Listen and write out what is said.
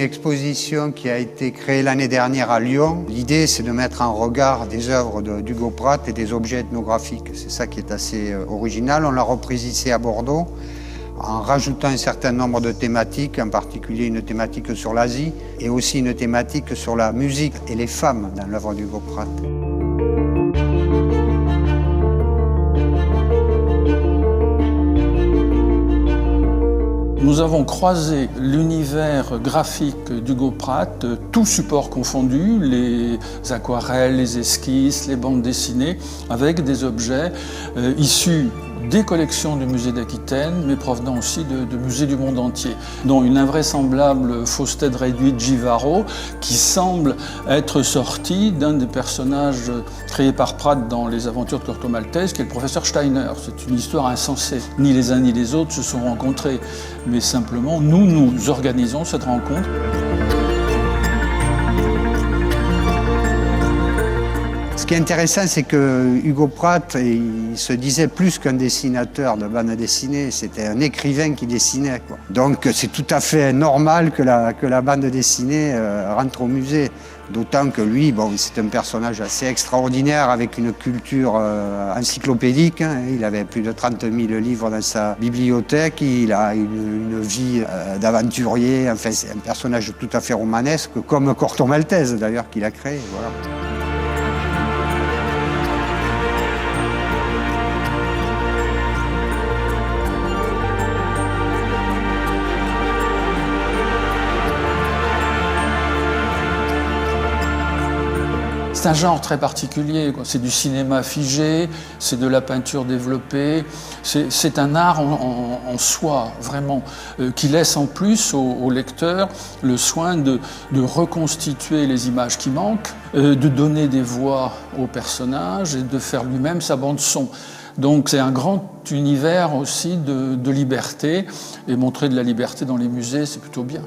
exposition qui a été créée l'année dernière à Lyon. L'idée, c'est de mettre en regard des œuvres d'Hugo Pratt et des objets ethnographiques. C'est ça qui est assez original. On l'a reprise ici à Bordeaux en rajoutant un certain nombre de thématiques, en particulier une thématique sur l'Asie et aussi une thématique sur la musique et les femmes dans l'œuvre d'Hugo Pratt. Nous avons croisé l'univers graphique d'Hugo Pratt, tout support confondu, les aquarelles, les esquisses, les bandes dessinées, avec des objets issus des collections du musée d'Aquitaine, mais provenant aussi de musées du monde entier, dont une invraisemblable fausse tête réduite Givaro, qui semble être sortie d'un des personnages créés par Pratt dans les aventures de Corto Maltese, qui est le professeur Steiner. C'est une histoire insensée. Ni les uns ni les autres se sont rencontrés, mais simplement nous organisons cette rencontre. Ce qui est intéressant, c'est que Hugo Pratt, il se disait plus qu'un dessinateur de bande dessinée, c'était un écrivain qui dessinait, quoi. Donc c'est tout à fait normal que la bande dessinée rentre au musée. D'autant que lui, bon, c'est un personnage assez extraordinaire avec une culture encyclopédique. Hein. Il avait plus de 30 000 livres dans sa bibliothèque. Il a une vie d'aventurier. Enfin, c'est un personnage tout à fait romanesque, comme Corto Maltese d'ailleurs qu'il a créé. Voilà. C'est un genre très particulier, c'est du cinéma figé, c'est de la peinture développée, c'est un art en soi, vraiment, qui laisse en plus au lecteur le soin de reconstituer les images qui manquent, de donner des voix aux personnages et de faire lui-même sa bande-son. Donc c'est un grand univers aussi de liberté, et montrer de la liberté dans les musées, c'est plutôt bien.